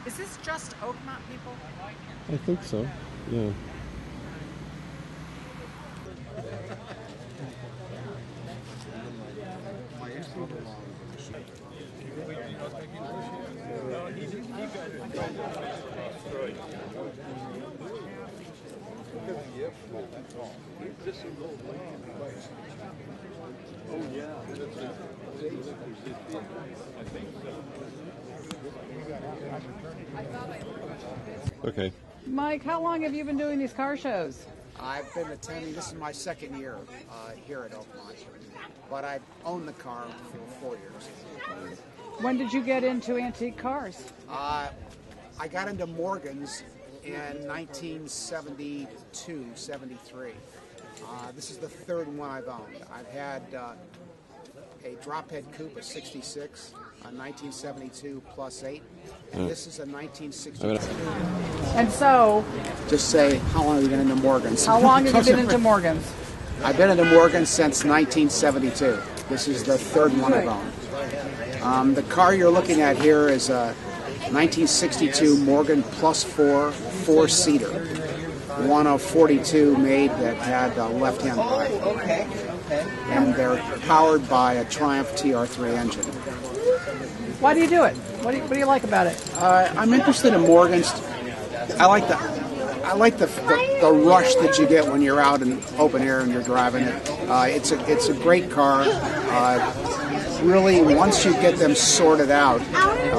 Is this just Oakmont people? I think so, yeah. Okay. Mike, how long have you been doing these car shows? I've been attending, this is my second year here at Oakmont, but I've owned the car for 4 years. When did you get into antique cars? I got into Morgan's in 1972, 73. This is the third one I've owned. I've had a drophead coupe, a 66, a 1972 plus 8, and this is a 1962. And so, just say, how long have you been into Morgan's? How long have you been into Morgan's? I've been into Morgan's since 1972. This is the third one I've owned. The car you're looking at here is a 1962 Morgan Plus 4 four-seater, one of 42 made that had left-hand drive. And they're powered by a Triumph TR3 engine. Why do you do it? What do you like about it? I'm interested in Morgan's. I like the rush that you get when you're out in open air and you're driving it. It's a great car. Really, once you get them sorted out,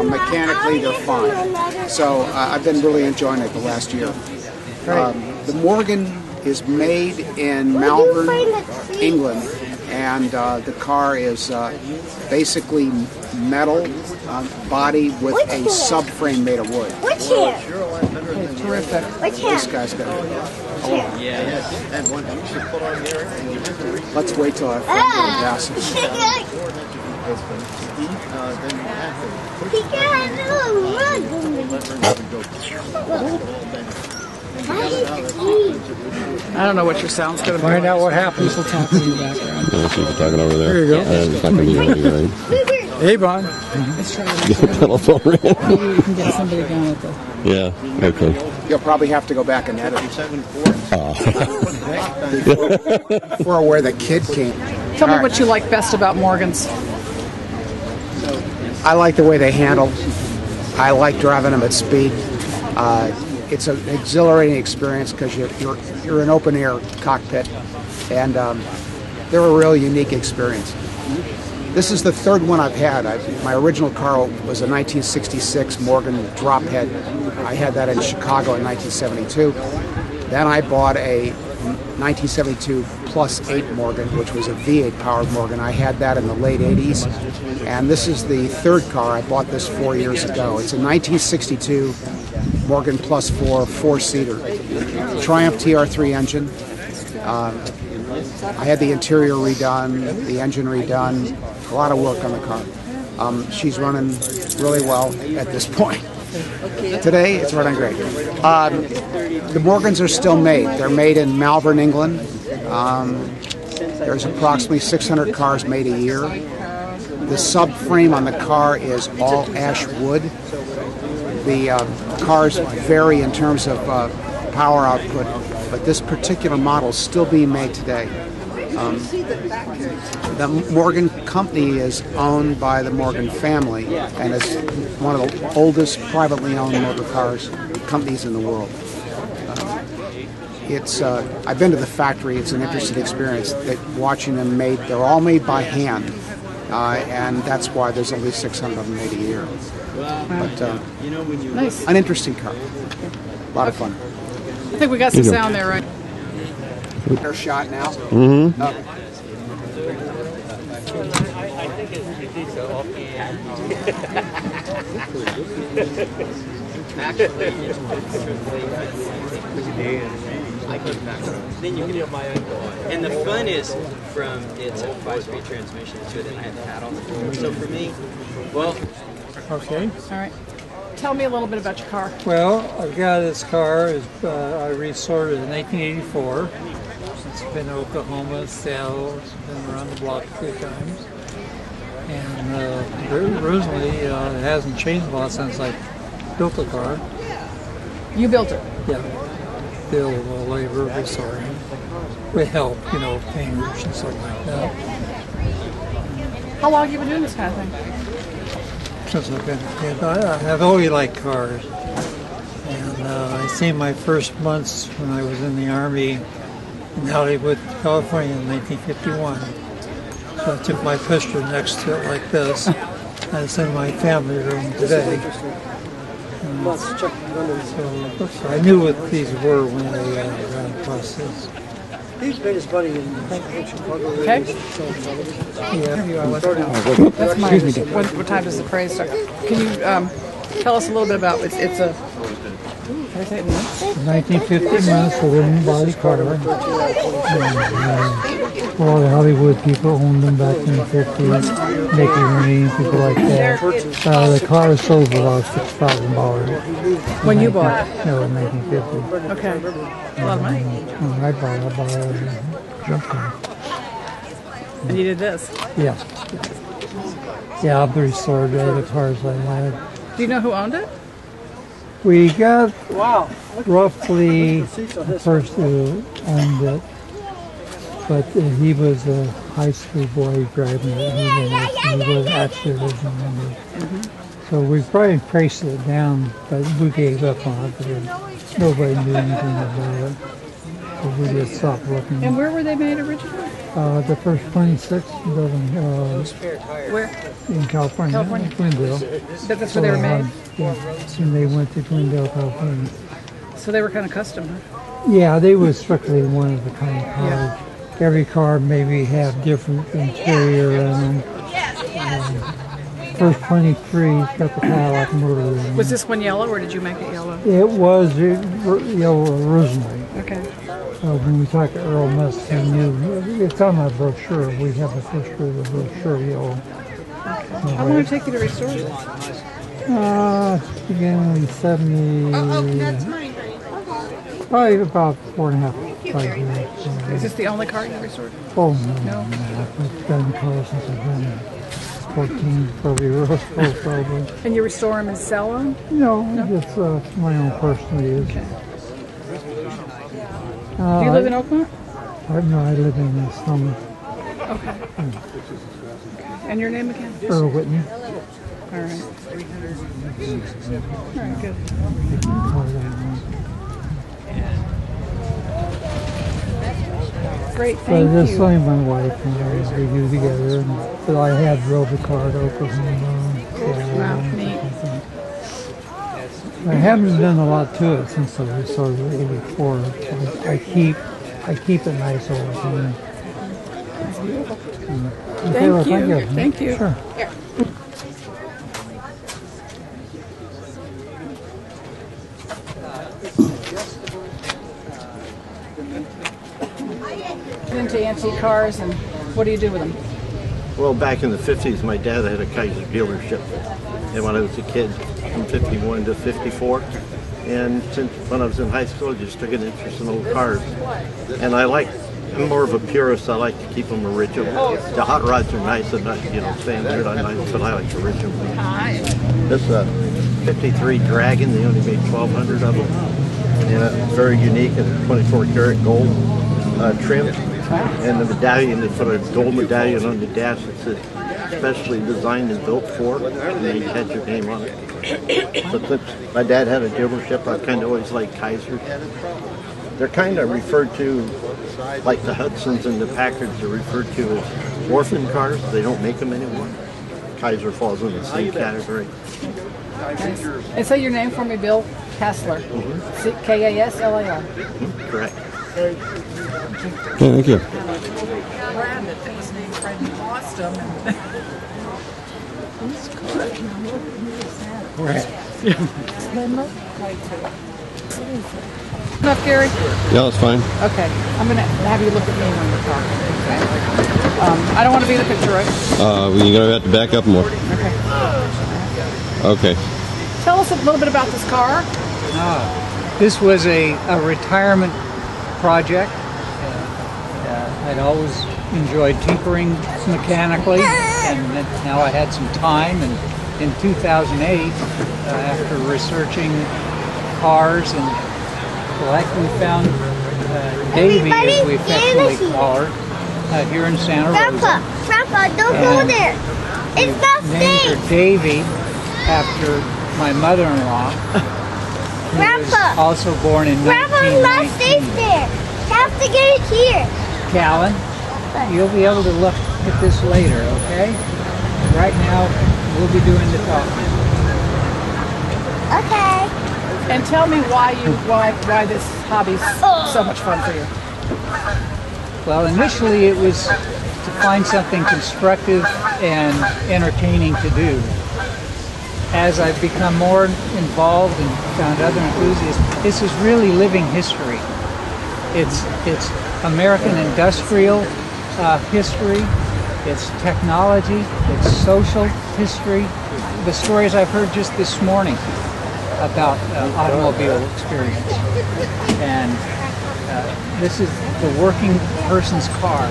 mechanically they're fine. So I've been really enjoying it the last year. The Morgan is made in Malvern, England, and the car is basically metal body with a subframe made of wood. What's here? Terrific. What's here? This guy's got it. Let's wait till I passes. I don't know what your sound's going to be. Find out what happens. People talking in the background. Yeah, people talking over there. There you go. It's not going to be ready, right? Hey, Bon. Let's try Get the telephone ring. Maybe we can get somebody down at the... Yeah, okay. You'll probably have to go back and edit before where the kid came. Tell me what you like best about Morgan's. I like the way they handle. I like driving them at speed. It's an exhilarating experience because you're in open air cockpit, and they're a real unique experience. This is the third one I've had. My original car was a 1966 Morgan drophead. I had that in Chicago in 1972. Then I bought a 1972 plus 8 Morgan, which was a V8 powered Morgan. I had that in the late 80s. And this is the third car. I bought this 4 years ago. It's a 1962 Morgan Plus 4 four-seater. Triumph TR3 engine. I had the interior redone, the engine redone, a lot of work on the car. She's running really well at this point. Today, it's running great. The Morgans are still made. They're made in Malvern, England. There's approximately 600 cars made a year. The subframe on the car is all ash wood. The cars vary in terms of power output, but this particular model is still being made today. The Morgan company is owned by the Morgan family and is one of the oldest privately owned motor cars companies in the world. I've been to the factory. It's an interesting experience watching them made. They're all made by hand, and that's why there's only 600 of them made a year. But Nice. an interesting car. A lot of fun. I think we got some sound there, right? Better shot now. Mm-hmm. Then you can do my own. And the fun is it's a 5-speed transmission to it, and I had the hat on the floor. So for me, well, Okay. All right. Tell me a little bit about your car. Well, I've got this car. I restored it in 1984. It's been to Oklahoma, Seattle. It's been around the block a few times. And originally, it hasn't changed a lot since I built the car. You built it. Yeah. Bill, labor, restoring. With help, painters and stuff like that. How long have you been doing this kind of thing? Since I've been a kid. I've always liked cars. And I seen my first months when I was in the Army in Hollywood, California in 1951. So I took my picture next to it like this. And it's in my family room today. So I knew what these were when I ran across this. He's been his buddy in Chicago. Okay. Yeah. That's mine. What time does the parade start? Can you tell us a little bit about it's a. Can I say it in minutes? 1950 months, a wooden body car. All the Hollywood people owned them back in the 50s. Mickey Rooney, people like that. The car sold for about $6,000. When you bought it? No, in 1950. Okay. A lot of money. When I bought a junk car. And you did this. Yeah. Yeah, I've restored the other cars I had. Do you know who owned it? We got roughly the person who owned it, but he was a high school boy driving it. He was actually original owner. So we probably priced it down, but we gave up on it because nobody knew anything about it. So we just stopped looking. And where were they made originally? The first 26 building Where? in California, Glendale. But that's where they were made? Yeah, and they went to Glendale, California. So they were kind of custom, huh? Yeah, they were strictly one of the kind of cars. Every car maybe have different interior and first 23 got the Cadillac motor in it. Was this one yellow or did you make it yellow? It was yellow originally. Okay. When we talk Earl Musk, he knew it's on our brochure. We have a picture of the brochure yellow. How long did it take you to restore this? Beginning in 70. Probably about 4.5, 5 years. Is this the only car you restored? Oh, no. I've done cars since I've been 14, 12 years old, probably. And you restore them and sell them? No, it's my own personal use. Okay. Do you live in Oakmont? No, I live in Summer. Okay. And your name again? Earl Whitney. All right. All right, good. Great, So thank this you. is only my wife and I we do together. But I had drove the car to Oklahoma. Wow, neat. I haven't done a lot to it since I restored it in '84. I keep it nice all the time. Thank you. Thank you. Sure. Into antique cars, and what do you do with them? Well, back in the 50s, my dad had a Kaiser dealership. And when I was a kid, from 51 to 54. And since when I was in high school, I just took an interest in old cars. And I'm more of a purist. I like to keep them original. The hot rods are nice and not, standard on nice, but I like original. This 53 Dragon, they only made 1,200 of them. And it's very unique and 24 karat gold trim. And the medallion, they put a gold medallion on the dash that says specially designed and built for, and they had your name on it. So since my dad had a dealership, I kind of always liked Kaiser. They're kind of referred to, like the Hudsons and the Packards are referred to as orphan cars. They don't make them anymore. Kaiser falls in the same category. Nice. And say your name for me, Bill Kassler. K-A-S-L-A-R. Correct. Okay, thank you. Brand it. It was named Fred lost them. Enough, Gary? Yeah, that's fine. Okay. I'm going to have you look at me when we're talking. Okay? I don't want to be in the picture, right? You're going to have to back up more. Okay. Okay. Tell us a little bit about this car. This was a retirement project. I'd always enjoyed tinkering mechanically, and now I had some time and in 2008, after researching cars and we found Davy, as we affectionately call her, here in Santa Rosa. Grandpa, don't go there. It's not Named safe. her Davy after my mother-in-law, who was also born in Grandpa's not 1919. safe there. You have to get it here. Callan, you'll be able to look at this later, okay? Right now, we'll be doing the talking. Okay. And tell me why this hobby's so much fun for you. Well, initially it was to find something constructive and entertaining to do. As I've become more involved and found other enthusiasts, this is really living history. It's American industrial history, it's technology, it's social history. The stories I've heard just this morning about automobile experience. And this is the working person's car.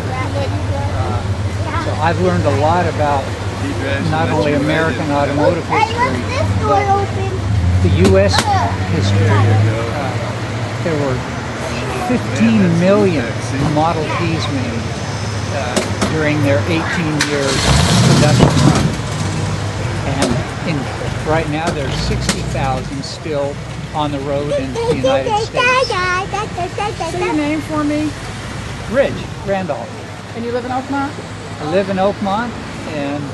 So I've learned a lot about not only American automotive history, but the U.S. history. There were 15 million Model Ts made during their 18 years production run. And right now there's 60,000 still on the road in the United States. Say your name for me. Ridge, Randolph. And you live in Oakmont? I live in Oakmont and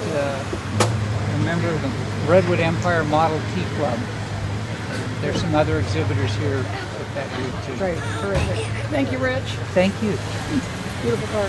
a member of the Redwood Empire Model T Club. There's some other exhibitors here with that group too. Great, terrific. Thank you, Rich. Thank you. Beautiful car.